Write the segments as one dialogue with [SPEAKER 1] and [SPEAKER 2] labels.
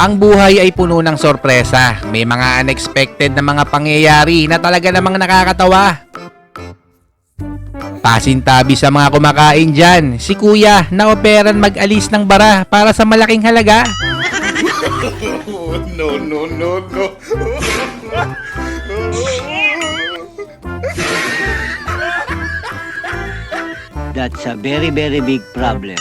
[SPEAKER 1] Ang buhay ay puno ng sorpresa. May mga unexpected na mga pangyayari na talaga namang nakakatawa. Pasintabi sa mga kumakain dyan, si Kuya na operan mag-alis ng bara para sa malaking halaga.
[SPEAKER 2] No, no, no, no.
[SPEAKER 3] That's a very, very big problem.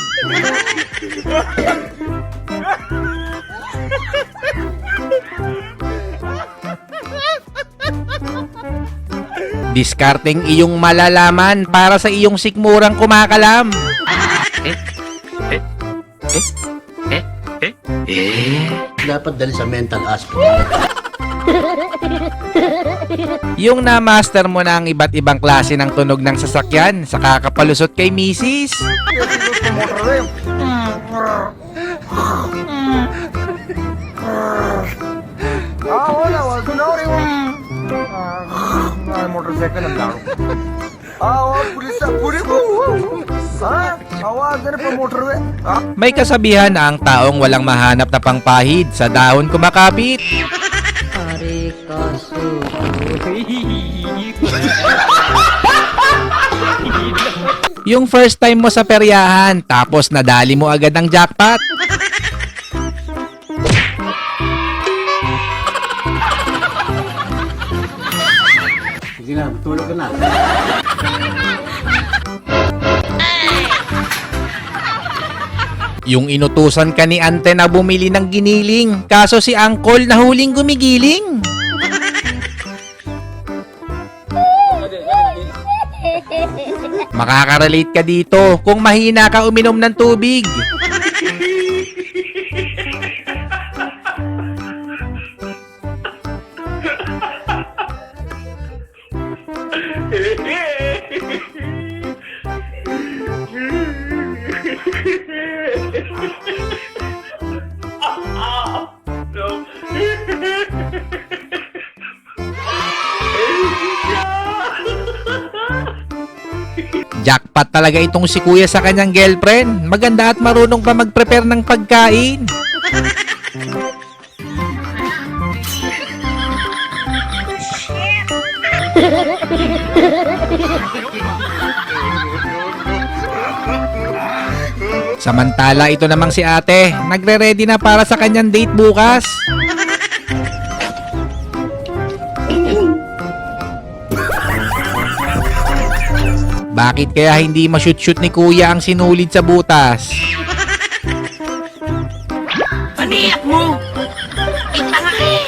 [SPEAKER 1] Diskarteng iyong malalaman para sa iyong sikmurang kumakalam.
[SPEAKER 4] Dapat dali sa mental hospital.
[SPEAKER 1] Yung na-master mo na ang iba't ibang klase ng tunog ng sasakyan sa kakapalusot kay misis.
[SPEAKER 5] Motorcycle अंदारो पुलिस पूरी आवाज देने पर motorway
[SPEAKER 1] May kasabihan na ang taong walang mahanap na pangpahid sa dahon kumakapit. Yung first time mo sa peryahan, tapos nadali mo agad ang jackpot.
[SPEAKER 4] Sige na, tulog ka na.
[SPEAKER 1] Yung inutusan ka ni ante na bumili ng giniling, kaso si uncle na huling gumigiling. Makakarelate ka dito kung mahina ka uminom ng tubig. Jackpot talaga itong si Kuya sa kanyang girlfriend. Maganda at marunong pa mag-prepare ng pagkain. Samantala ito namang si ate, nagre-ready na para sa kanyang date bukas. Bakit kaya hindi ma-shoot-shoot ni Kuya ang sinulid sa butas?
[SPEAKER 6] Paniyak mo! Itanga eh!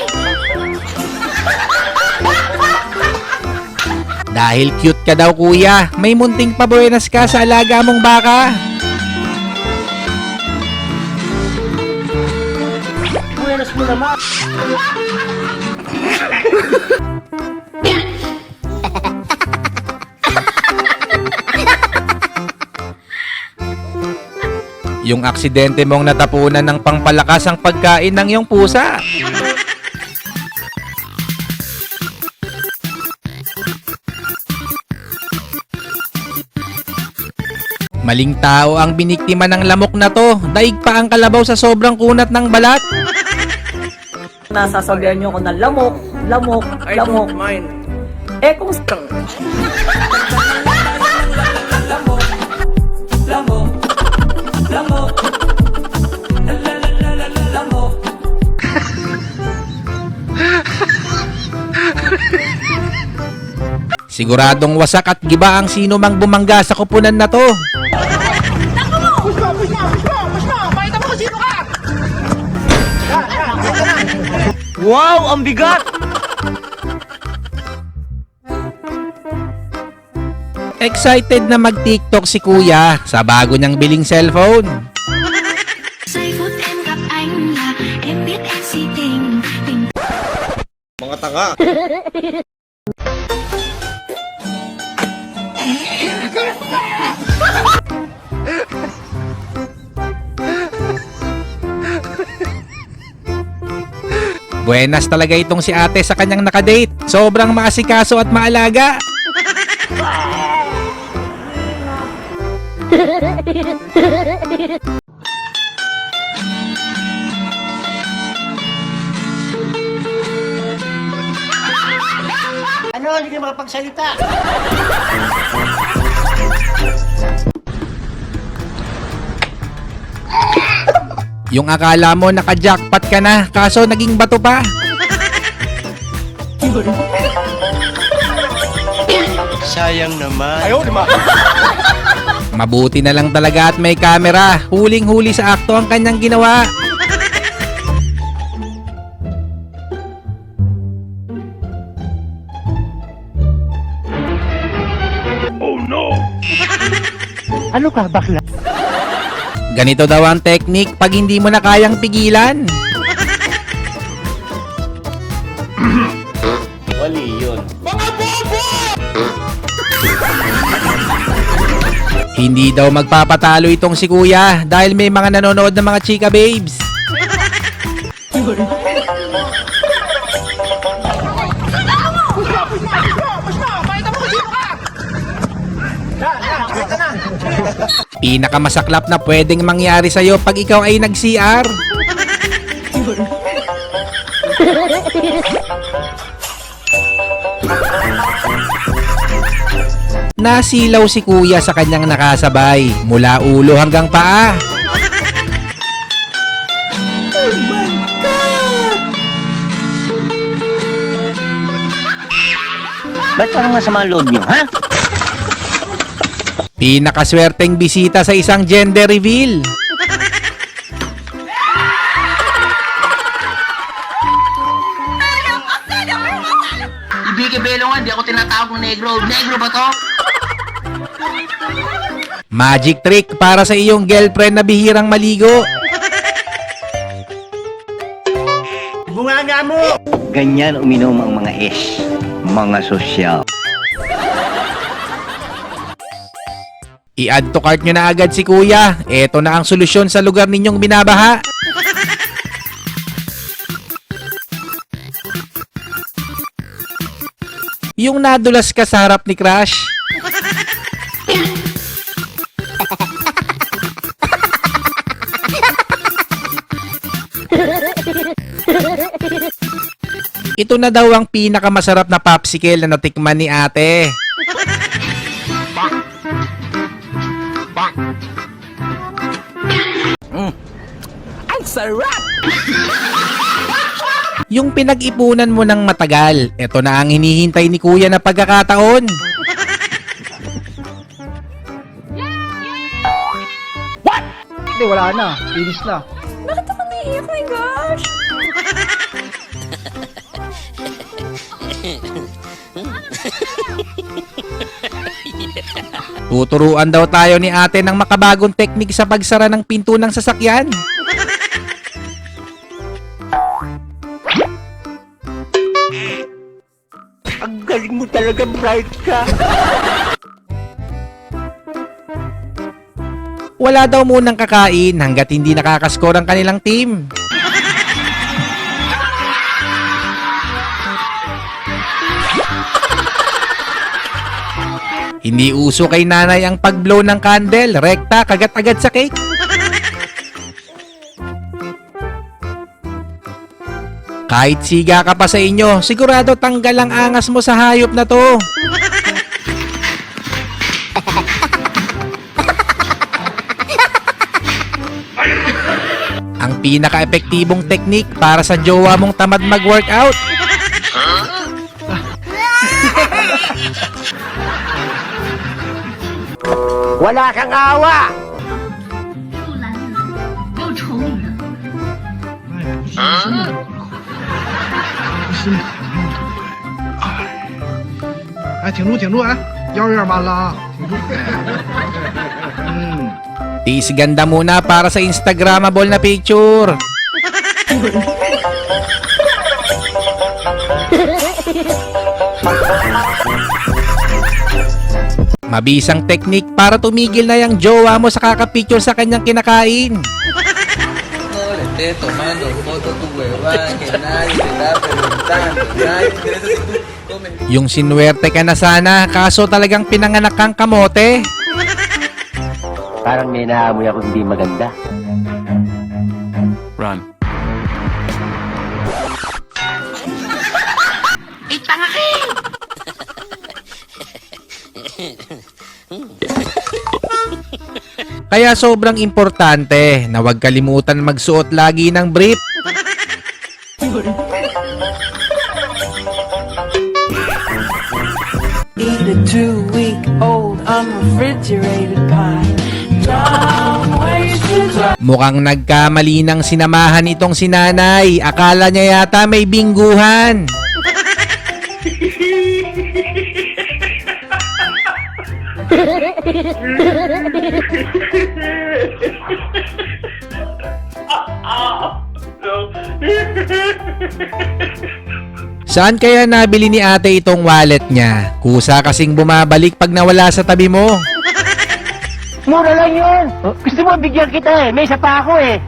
[SPEAKER 1] Dahil cute ka daw Kuya, may munting pabuenas ka sa alaga mong baka.
[SPEAKER 4] Buenas mo naman.
[SPEAKER 1] Yung aksidente mong natapunan ng pangpalakas ang pagkain ng iyong pusa. Maling tao ang biniktima ng lamok na to. Daig pa ang kalabaw sa sobrang kunat ng balat.
[SPEAKER 7] Nasasabihan niyo ako na lamok, lamok, lamok. Eh kung
[SPEAKER 1] Siguradong wasak at giba ang sino mang bumangga sa kupunan na to.
[SPEAKER 3] Wow, ang bigat!
[SPEAKER 1] Excited na mag-TikTok si Kuya sa bago niyang biling cellphone.
[SPEAKER 6] Giây phút em gặp anh là em biết em si tình tình.
[SPEAKER 2] Mga tanga.
[SPEAKER 1] Buenas talaga itong si ate sa kanyang nakadate. Sobrang maasikaso at maalaga.
[SPEAKER 4] hindi ka makapagsalita.
[SPEAKER 1] Yung akala mo naka-jackpot ka na, kaso naging bato pa.
[SPEAKER 3] Sayang naman.
[SPEAKER 1] Mabuti na lang talaga at may camera. Huling-huli sa akto ang kanyang ginawa.
[SPEAKER 3] Ano ka, bakla?
[SPEAKER 1] Ganito daw ang technique pag hindi mo na kayang pigilan.
[SPEAKER 4] Wali yun.
[SPEAKER 1] Hindi daw magpapatalo itong si kuya dahil may mga nanonood ng mga chika babes. Pinakamasaklap na pwedeng mangyari sa'yo pag ikaw ay nag-CR. Nasilaw si kuya sa kanyang nakasabay mula ulo hanggang paa.
[SPEAKER 3] Ba't parang masama ang loob niyo, ha?
[SPEAKER 1] Pinakaswerteng bisita sa isang gender reveal.
[SPEAKER 8] Ibigay Belongan, di ako tinatawag ng negro. Negro ba to?
[SPEAKER 1] Magic trick para sa iyong girlfriend na bihirang maligo.
[SPEAKER 4] Bunganga mo!
[SPEAKER 3] Ganyan uminom ang mga S. Mga sosyal.
[SPEAKER 1] I-add to cart nyo na agad si kuya. Eto na ang solusyon sa lugar ninyong binabaha. Yung nadulas ka sa harap ni Crush. Ito na daw ang pinakamasarap na popsicle na natikman ni ate.
[SPEAKER 7] Ang sarap!
[SPEAKER 1] Yung pinag-ipunan mo ng matagal, ito na ang hinihintay ni kuya na pagkakataon.
[SPEAKER 5] Hindi, wala na. Finish na.
[SPEAKER 7] Bakit ako naiiyak? My gosh!
[SPEAKER 1] Tuturuan daw tayo ni ate ng makabagong teknik sa pagsara ng pinto ng sasakyan.
[SPEAKER 3] Ang galing mo talaga, bright ka.
[SPEAKER 1] Wala daw munang kakain hanggat hindi nakakaskor ang kanilang team. Hindi uso kay nanay ang pag-blow ng candle, rekta, kagat agad sa cake. Kahit siga ka pa sa inyo, sigurado tanggal ang angas mo sa hayop na to. Ang pinaka-epektibong teknik para sa jowa mong tamad mag-workout.
[SPEAKER 3] Wala kang awa!
[SPEAKER 6] 又丑女人。
[SPEAKER 5] 哎，挺住，挺住，哎，腰有点弯了啊，挺住。
[SPEAKER 1] Tis ganda muna para sa Instagrammable na picture. Mabisang teknik para tumigil na yung jowa mo sa kakapicture sa kanyang kinakain.
[SPEAKER 9] Esté tomando foto tu huevada, que nadie te está preguntando, nadie interesa si tú comes.
[SPEAKER 1] Yung sinuwerte ka na sana, kaso talagang pinanganak kang kamote.
[SPEAKER 3] Parang may naamoy ako hindi maganda.
[SPEAKER 8] Eh, tanga ka eh!
[SPEAKER 1] Kaya sobrang importante na huwag kalimutan magsuot lagi ng brief.
[SPEAKER 10] Eat a 2-week-old unrefrigerated pie. Don't waste your time.
[SPEAKER 1] Mukhang nagkamali ng sinamahan itong si nanay. Akala niya yata may bingguhan. Saan kaya nabili ni ate itong wallet niya? Kusa kasing bumabalik pag nawala sa tabi mo.
[SPEAKER 4] Mura lang yun. Gusto mo bigyan kita eh. May isa pa ako eh.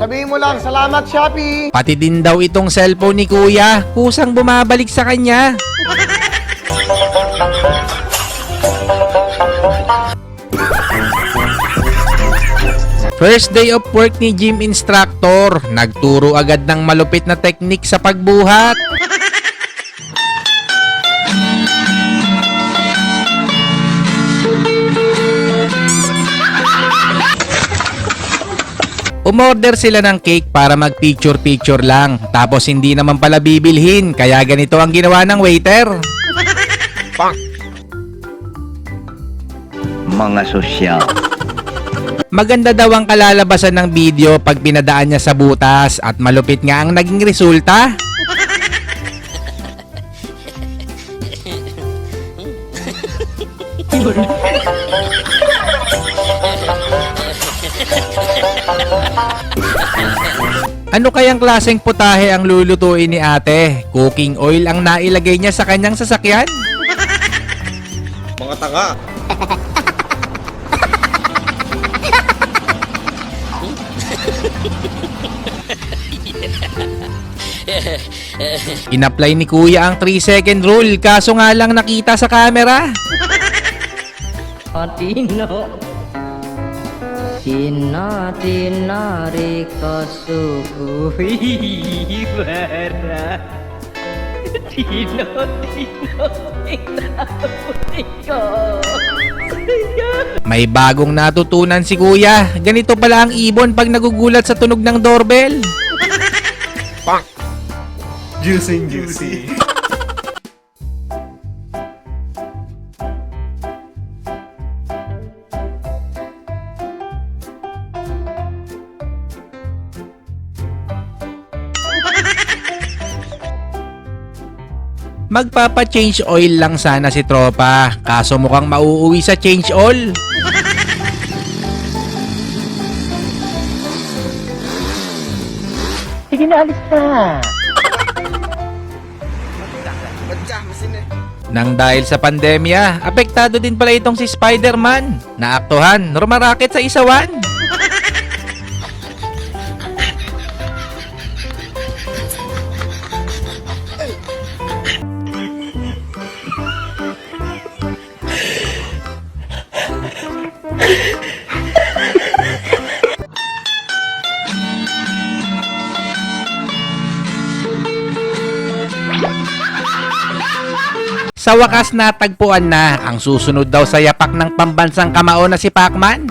[SPEAKER 2] Sabihin mo lang, salamat Shopee!
[SPEAKER 1] Pati din daw itong cellphone ni kuya. Kusang bumabalik sa kanya. First day of work ni gym instructor. Nagturo agad ng malupit na teknik sa pagbuhat. Umorder sila ng cake para mag-picture-picture lang. Tapos hindi naman pala bibilhin. Kaya ganito ang ginawa ng waiter.
[SPEAKER 3] Mga sosyal.
[SPEAKER 1] Maganda daw ang kalalabasan ng video pag pinadaan niya sa butas at malupit nga ang naging resulta. Ano kayang klaseng putahe ang lulutuin ni ate? Cooking oil ang nailagay niya sa kanyang sasakyan?
[SPEAKER 2] Mga tanga!
[SPEAKER 1] Inapply ni kuya ang 3-second rule, kaso nga lang nakita sa camera.
[SPEAKER 7] Tino. Tina rikasuku hibara. Tino, may bagong natutunan si kuya. Ganito pala ang ibon pag nagugulat sa tunog ng doorbell.
[SPEAKER 2] Juicy.
[SPEAKER 1] Magpapa-change oil lang sana si tropa, kaso mukhang mauuwi sa change oil.
[SPEAKER 4] Sige na, alis na.
[SPEAKER 1] Nang dahil sa pandemya, apektado din pala itong si Spider-Man. Naaktuhan, rumarakit sa isawan. Sa wakas natagpuan na ang susunod daw sa yapak ng pambansang kamao na si Pacman.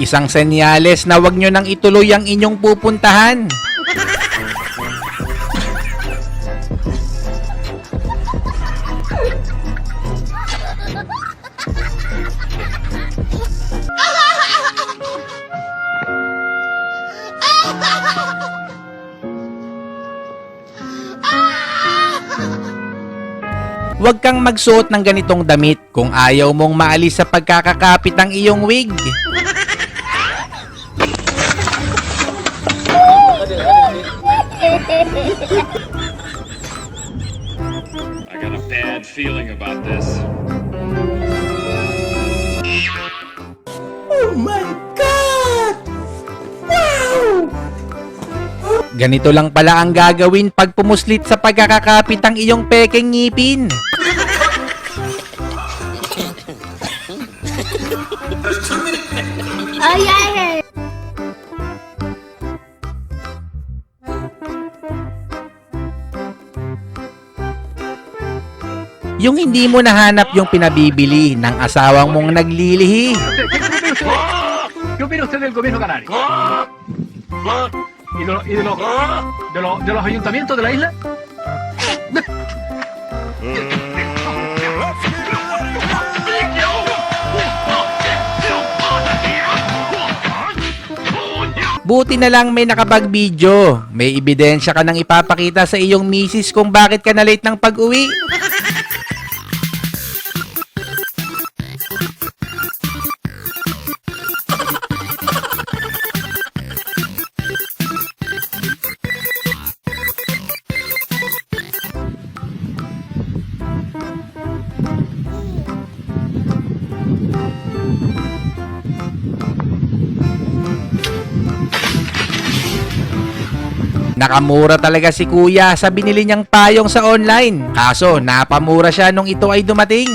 [SPEAKER 1] Isang senyales na wag nyo nang ituloy ang inyong pupuntahan. Huwag kang magsuot ng ganitong damit kung ayaw mong maalis sa pagkakakapit ng iyong wig.
[SPEAKER 11] I got a bad feeling about this.
[SPEAKER 10] Oh my God! Wow!
[SPEAKER 1] Ganito lang pala ang gagawin pag pumuslit sa pagkakakapit ang iyong pekeng ngipin.
[SPEAKER 6] Ay, ay, ay.
[SPEAKER 1] Yung hindi mo nahanap yung pinabibili ng asawang mong naglilihi.
[SPEAKER 5] ¿Qué opina usted del gobierno canario? ¿De los ayuntamientos de la isla?
[SPEAKER 1] Buti na lang may nakapag-video. May ebidensya ka nang ipapakita sa iyong misis kung bakit ka na late ng pag-uwi. Nakamura talaga si kuya sa binili niyang payong sa online. Kaso napamura siya nung ito ay dumating.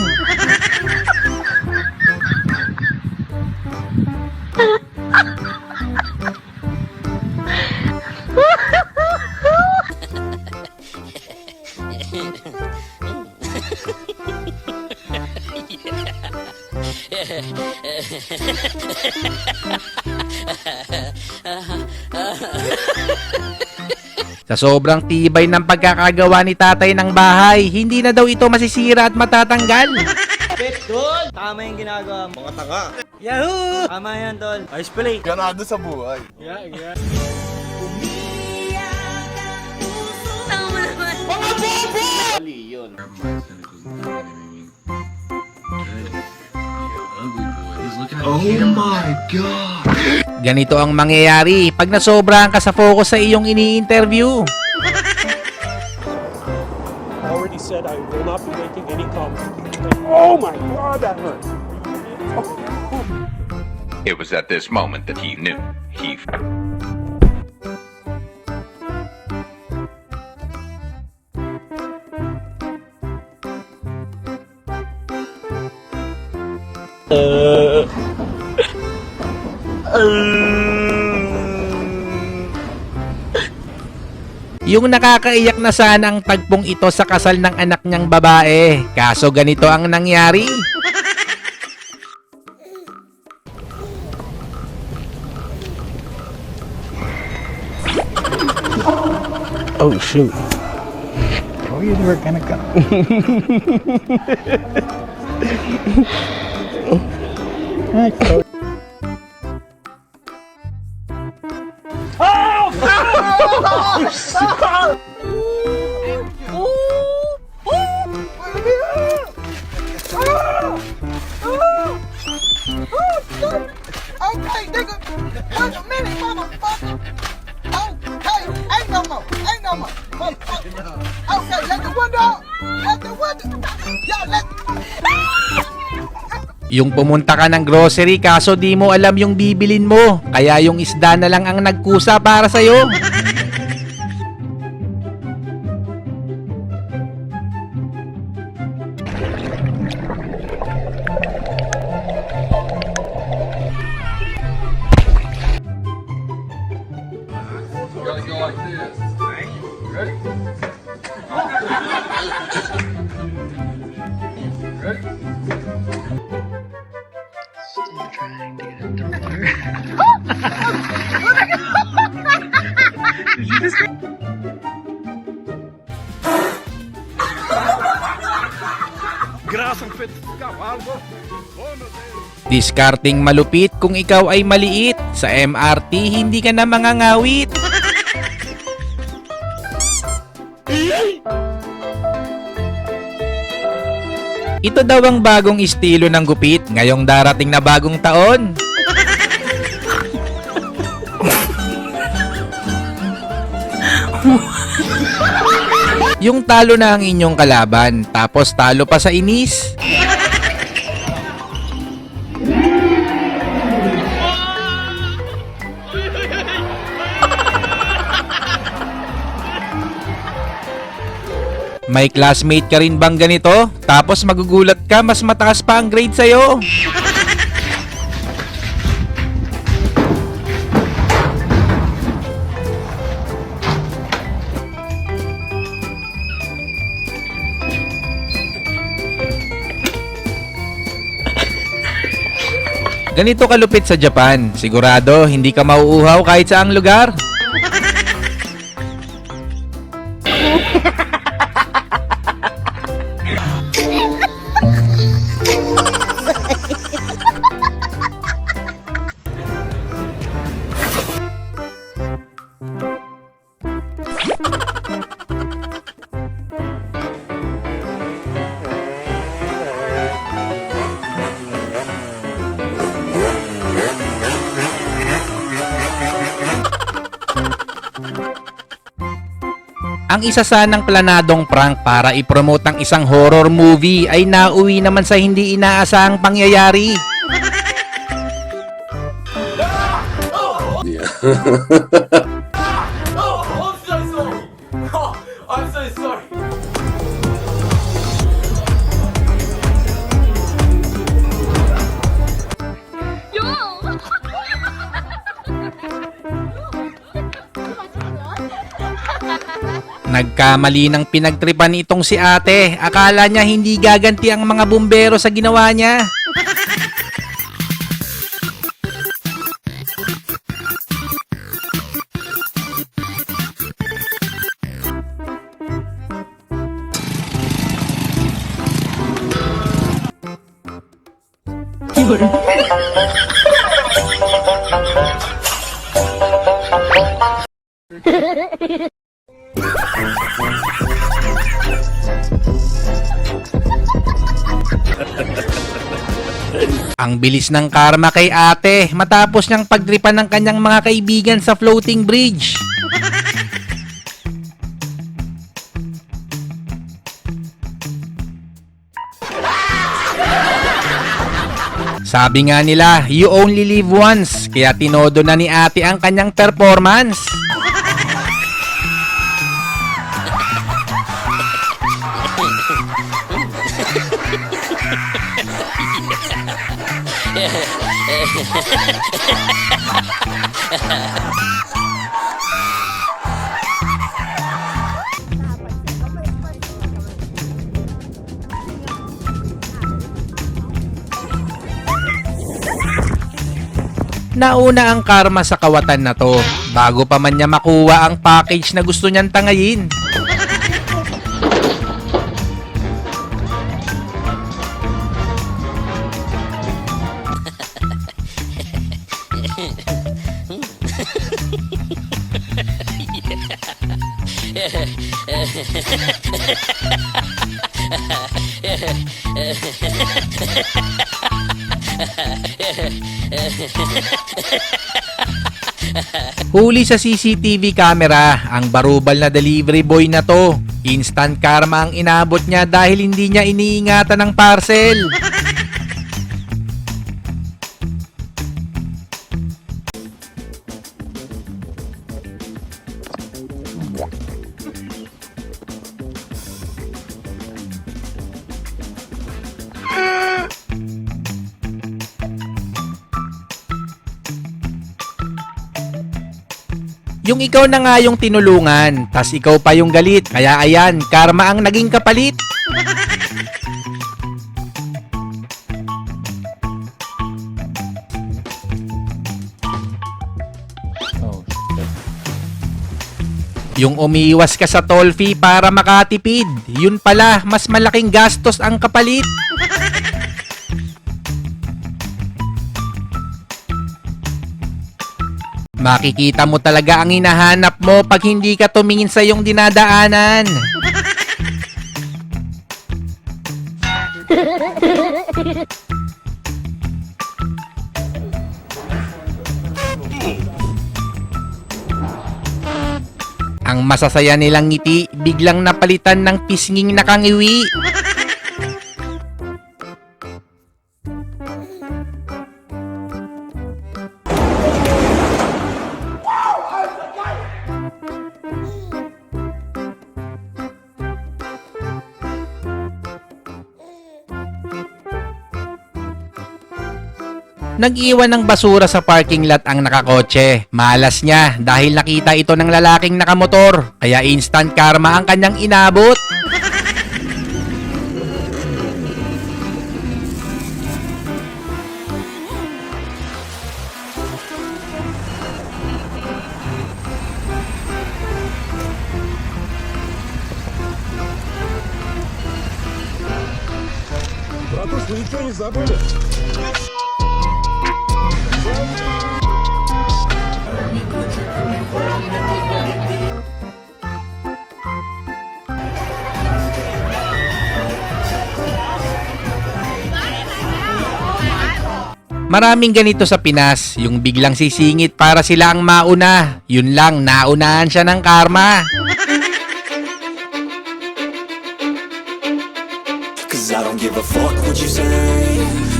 [SPEAKER 1] Sa sobrang tibay ng pagkakagawa ni tatay ng bahay, hindi na daw ito masisira at matatanggal.
[SPEAKER 9] Tol! Tama yung ginagawa mo. Mga tanga. Yahoo! Tama yan, Tol. Ayos pala eh.
[SPEAKER 2] Ganado sa buhay.
[SPEAKER 6] Tama naman.
[SPEAKER 2] Oh my God!
[SPEAKER 1] Ganito ang mangyayari pag nasobrahan ka sa focus sa iyong ini-interview.
[SPEAKER 11] Already said I will not be making any comment. Oh my God, that hurt.
[SPEAKER 12] It was at this moment that he knew. He
[SPEAKER 1] Yung nakakaiyak na sana ang tagpong ito sa kasal ng anak niyang babae. Kaso ganito ang nangyari.
[SPEAKER 4] Oh, shoot. Oh, you were gonna go.
[SPEAKER 2] Okay, nigga. Wait a minute, motherfucker. Okay, ain't no more. Ain't no more. Okay, let the window. Let the window. Y'all let.
[SPEAKER 1] Yung pumunta ka ng grocery kaso di mo alam yung bibilin mo. Kaya yung isda na lang ang nagkusa para sa'yo. Discarding malupit kung ikaw ay maliit. Sa MRT, hindi ka na mangangawit. Ito daw ang bagong estilo ng gupit ngayong darating na bagong taon. Yung talo na ang inyong kalaban, tapos talo pa sa inis.
[SPEAKER 7] May classmate ka rin bang ganito? Tapos magugulat ka mas mataas pa ang grade sa'yo. Ganito kalupit sa Japan. Sigurado hindi ka mauuhaw kahit saang lugar. Ang isa sanang planadong prank para ipromote ang isang horror movie ay nauwi naman sa hindi inaasahang pangyayari. Nagkamali ng pinagtripan itong si ate. Akala niya hindi gaganti ang mga bumbero sa ginawa niya. Ang bilis ng karma kay ate matapos niyang pagtripan ng kanyang mga kaibigan sa floating bridge. Sabi nga nila, you only live once, kaya tinodo na ni ate ang kanyang performance. Nauna ang karma sa kawatan na to bago pa man niya makuha ang package na gusto niyang tangayin. Huli sa CCTV camera ang barubal na delivery boy na to. Instant karma ang inabot niya dahil hindi niya iniingatan ang parcel. Yung ikaw na nga yung tinulungan, tas ikaw pa yung galit. Kaya ayan, karma ang naging kapalit. Yung umiiwas ka sa toll fee para makatipid, yun pala, mas malaking gastos ang kapalit. Makikita mo talaga ang hinahanap mo pag hindi ka tumingin sa iyong dinadaanan. Ang masasaya nilang ngiti, biglang napalitan ng pisnging nakangiwi. Nag-iwan ng basura sa parking lot ang nakakotse. Malas niya dahil nakita ito ng lalaking nakamotor. Kaya instant karma ang kanyang inabot.
[SPEAKER 11] Братуш, вы ничего не забыли?
[SPEAKER 7] Maraming ganito sa Pinas, yung biglang sisingit para sila ang mauna. Yun lang, naunahan siya ng karma.
[SPEAKER 13] Cause I don't give a fuck what you say.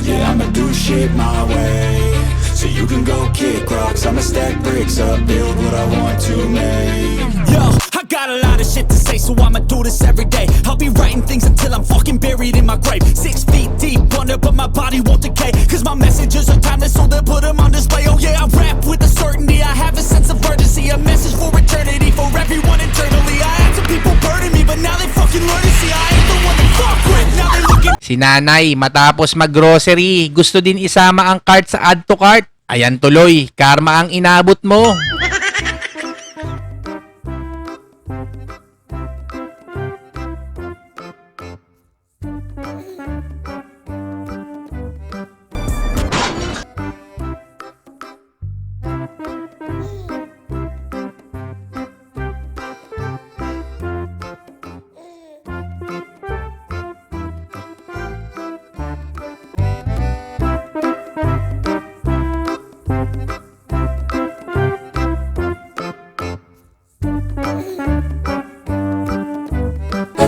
[SPEAKER 13] Yeah, I'ma do shit my way. So you can go kick rocks, I'ma stack bricks up, build what I want to make. Yo, I got a lot of shit to say, so I'ma do this every day. I'll be writing things until I'm fucking buried in my grave. 6 feet deep under, but my body won't decay. Cause my messages are timeless, so they'll put them on display. Oh yeah, I rap with a certainty, I have a sense of urgency. A message for eternity, for everyone internally. I had some people burning me, but now they fucking learn to see I ain't the one to fuck with. Now they looking.
[SPEAKER 7] Si nanay, matapos mag-grocery, gusto din isama ang cart sa add to cart. Ayan tuloy, karma ang inabot mo.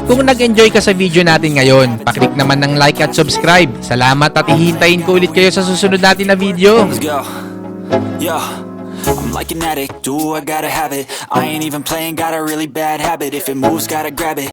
[SPEAKER 7] Kung nag-enjoy ka sa video natin ngayon, paklik naman ng like at subscribe. Salamat at hihintayin ko ulit kayo sa susunod natin na video.
[SPEAKER 13] Let's go. Yeah. I'm like an addict, do I gotta have it. I ain't even playing, got a really bad habit. If it moves, gotta grab it.